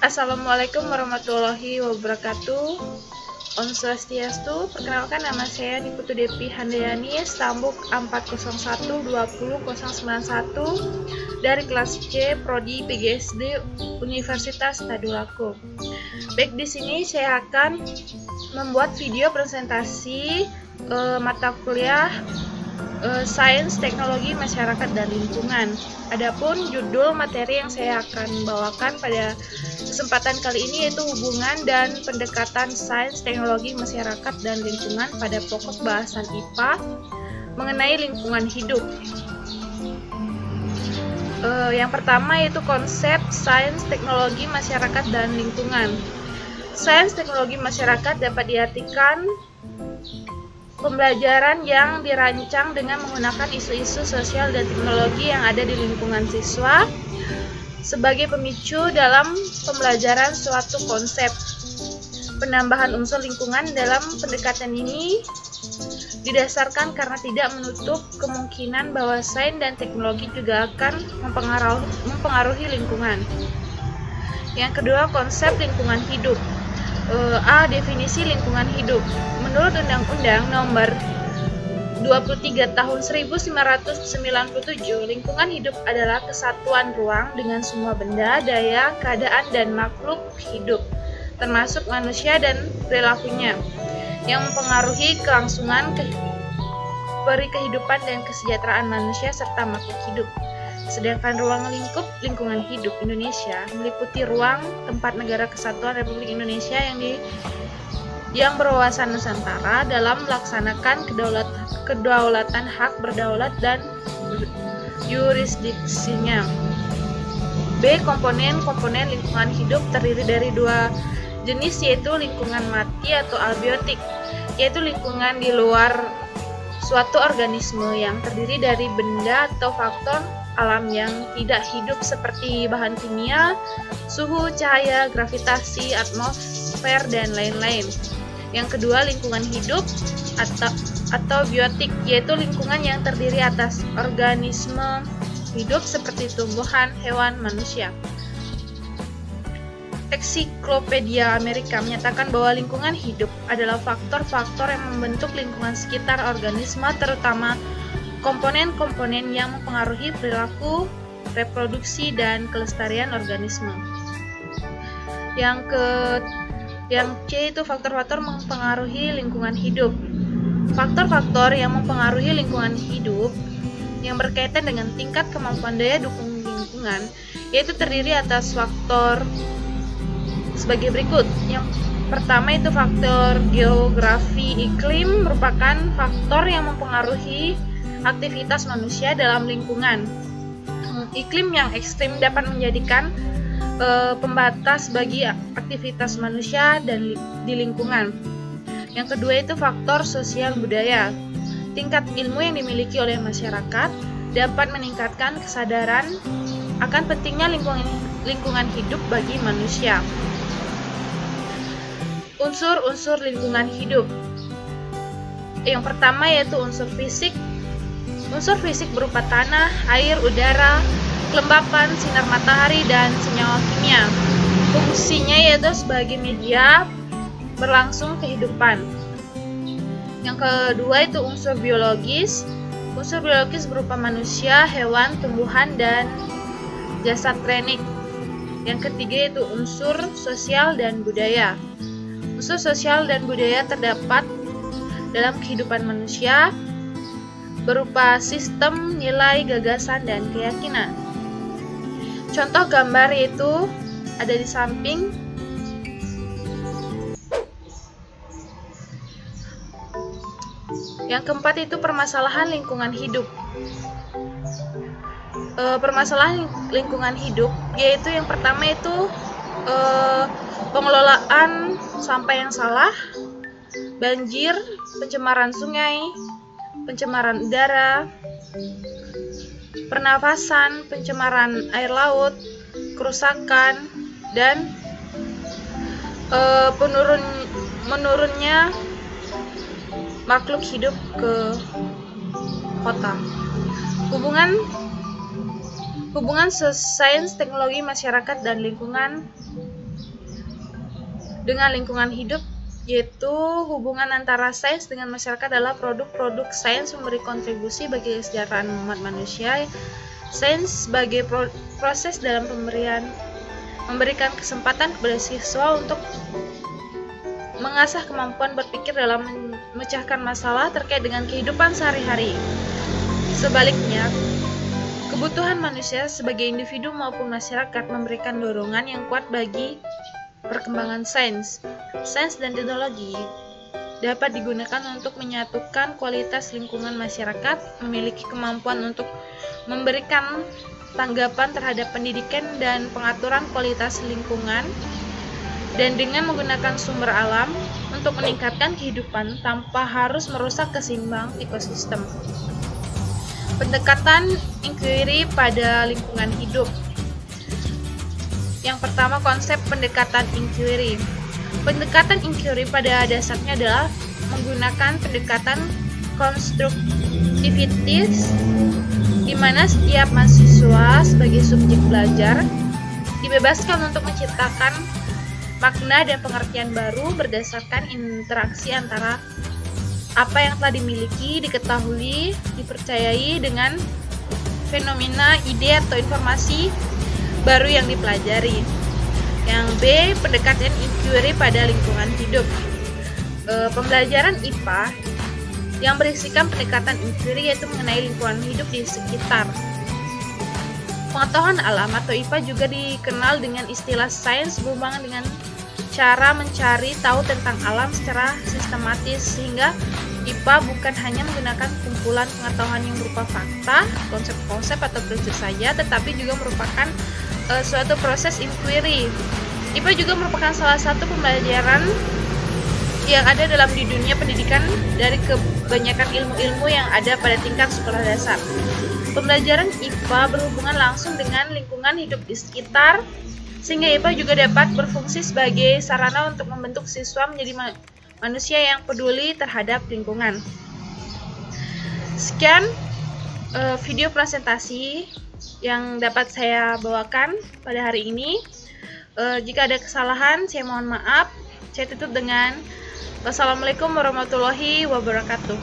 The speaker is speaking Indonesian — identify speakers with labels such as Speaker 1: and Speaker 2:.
Speaker 1: Assalamualaikum warahmatullahi wabarakatuh. Om Swastiastu. Perkenalkan, nama saya Niputu Depi Handayani, Stambuk 401200091 dari kelas C Prodi PGSD Universitas Tadulako. Baik, di sini saya akan membuat video presentasi mata kuliah Sains, Teknologi, Masyarakat, dan Lingkungan. Adapun judul materi yang saya akan bawakan pada kesempatan kali ini yaitu hubungan dan pendekatan sains, teknologi, masyarakat, dan lingkungan pada pokok bahasan IPA mengenai lingkungan hidup. Yang pertama yaitu konsep sains, teknologi, masyarakat, dan lingkungan. Sains, teknologi, masyarakat dapat diartikan pembelajaran yang dirancang dengan menggunakan isu-isu sosial dan teknologi yang ada di lingkungan siswa sebagai pemicu dalam pembelajaran suatu konsep. Penambahan unsur lingkungan dalam pendekatan ini didasarkan karena tidak menutup kemungkinan bahwa sains dan teknologi juga akan mempengaruhi lingkungan. Yang kedua, konsep lingkungan hidup. Definisi lingkungan hidup. Menurut Undang-Undang Nomor 23 Tahun 1997, lingkungan hidup adalah kesatuan ruang dengan semua benda, daya, keadaan, dan makhluk hidup, termasuk manusia dan perilakunya, yang mempengaruhi kelangsungan kehidupan dan kesejahteraan manusia serta makhluk hidup. Sedangkan ruang lingkup lingkungan hidup Indonesia meliputi ruang tempat Negara Kesatuan Republik Indonesia yang berwawasan Nusantara dalam melaksanakan kedaulatan hak berdaulat dan yurisdiksinya. B. Komponen lingkungan hidup terdiri dari dua jenis, yaitu lingkungan mati atau abiotik, yaitu lingkungan di luar suatu organisme yang terdiri dari benda atau faktor alam yang tidak hidup seperti bahan kimia, suhu, cahaya, gravitasi, atmosfer, dan lain-lain. Yang kedua, lingkungan hidup atau biotik, yaitu lingkungan yang terdiri atas organisme hidup seperti tumbuhan, hewan, manusia. Ensiklopedia Amerika menyatakan bahwa lingkungan hidup adalah faktor-faktor yang membentuk lingkungan sekitar organisme, terutama komponen-komponen yang mempengaruhi perilaku, reproduksi, dan kelestarian organisme. Yang C itu faktor-faktor mempengaruhi lingkungan hidup. Faktor-faktor yang mempengaruhi lingkungan hidup yang berkaitan dengan tingkat kemampuan daya dukung lingkungan, yaitu terdiri atas faktor sebagai berikut. Yang pertama itu faktor geografi. Iklim merupakan faktor yang mempengaruhi aktivitas manusia dalam lingkungan. Iklim yang ekstrim dapat menjadikan pembatas bagi aktivitas manusia dan di lingkungan. Yang kedua itu faktor sosial budaya. Tingkat ilmu yang dimiliki oleh masyarakat dapat meningkatkan kesadaran akan pentingnya lingkungan hidup bagi manusia. Unsur-unsur lingkungan hidup. Yang pertama yaitu unsur fisik. Unsur fisik berupa tanah, air, udara, kelembapan, sinar matahari, dan senyawa kimia. Fungsinya yaitu sebagai media berlangsung kehidupan. Yang kedua itu unsur biologis. Unsur biologis berupa manusia, hewan, tumbuhan, dan jasad klinik. Yang ketiga itu unsur sosial dan budaya. Unsur sosial dan budaya terdapat dalam kehidupan manusia berupa sistem, nilai, gagasan, dan keyakinan. Contoh gambar yaitu ada di samping. Yang keempat itu permasalahan lingkungan hidup. Permasalahan lingkungan hidup yaitu yang pertama itu pengelolaan sampah yang salah, banjir, pencemaran sungai, pencemaran udara, pernafasan, pencemaran air laut, kerusakan, dan menurunnya makhluk hidup ke kota. Hubungan sains, teknologi, masyarakat, dan lingkungan dengan lingkungan hidup, yaitu hubungan antara sains dengan masyarakat adalah produk-produk sains memberi kontribusi bagi kesejahteraan umat manusia. Sains sebagai proses dalam memberikan kesempatan kepada siswa untuk mengasah kemampuan berpikir dalam memecahkan masalah terkait dengan kehidupan sehari-hari. Sebaliknya, kebutuhan manusia sebagai individu maupun masyarakat memberikan dorongan yang kuat bagi perkembangan sains. Sains dan teknologi dapat digunakan untuk menyatukan kualitas lingkungan masyarakat, memiliki kemampuan untuk memberikan tanggapan terhadap pendidikan dan pengaturan kualitas lingkungan, dan dengan menggunakan sumber alam untuk meningkatkan kehidupan tanpa harus merusak keseimbangan ekosistem. Pendekatan inquiry pada lingkungan hidup. Yang pertama, konsep pendekatan inquiry. Pendekatan inquiry pada dasarnya adalah menggunakan pendekatan konstruktivitis, di mana setiap mahasiswa sebagai subjek belajar dibebaskan untuk menciptakan makna dan pengertian baru berdasarkan interaksi antara apa yang telah dimiliki, diketahui, dipercayai dengan fenomena, ide, atau informasi baru yang dipelajari. Yang B, pendekatan inquiry pada lingkungan hidup. Pembelajaran IPA yang berisikan pendekatan inquiry yaitu mengenai lingkungan hidup di sekitar. Pengetahuan alam atau IPA juga dikenal dengan istilah sains berhubungan dengan cara mencari tahu tentang alam secara sistematis, sehingga IPA bukan hanya menggunakan kumpulan pengetahuan yang berupa fakta, konsep-konsep atau prinsip saja, tetapi juga merupakan suatu proses inquiry. IPA juga merupakan salah satu pembelajaran yang ada dalam di dunia pendidikan dari kebanyakan ilmu-ilmu yang ada pada tingkat sekolah dasar. Pembelajaran IPA berhubungan langsung dengan lingkungan hidup di sekitar, sehingga IPA juga dapat berfungsi sebagai sarana untuk membentuk siswa menjadi manusia yang peduli terhadap lingkungan. Sekian video presentasi yang dapat saya bawakan pada hari ini. Jika ada kesalahan, saya mohon maaf. Saya tutup dengan wassalamualaikum warahmatullahi wabarakatuh.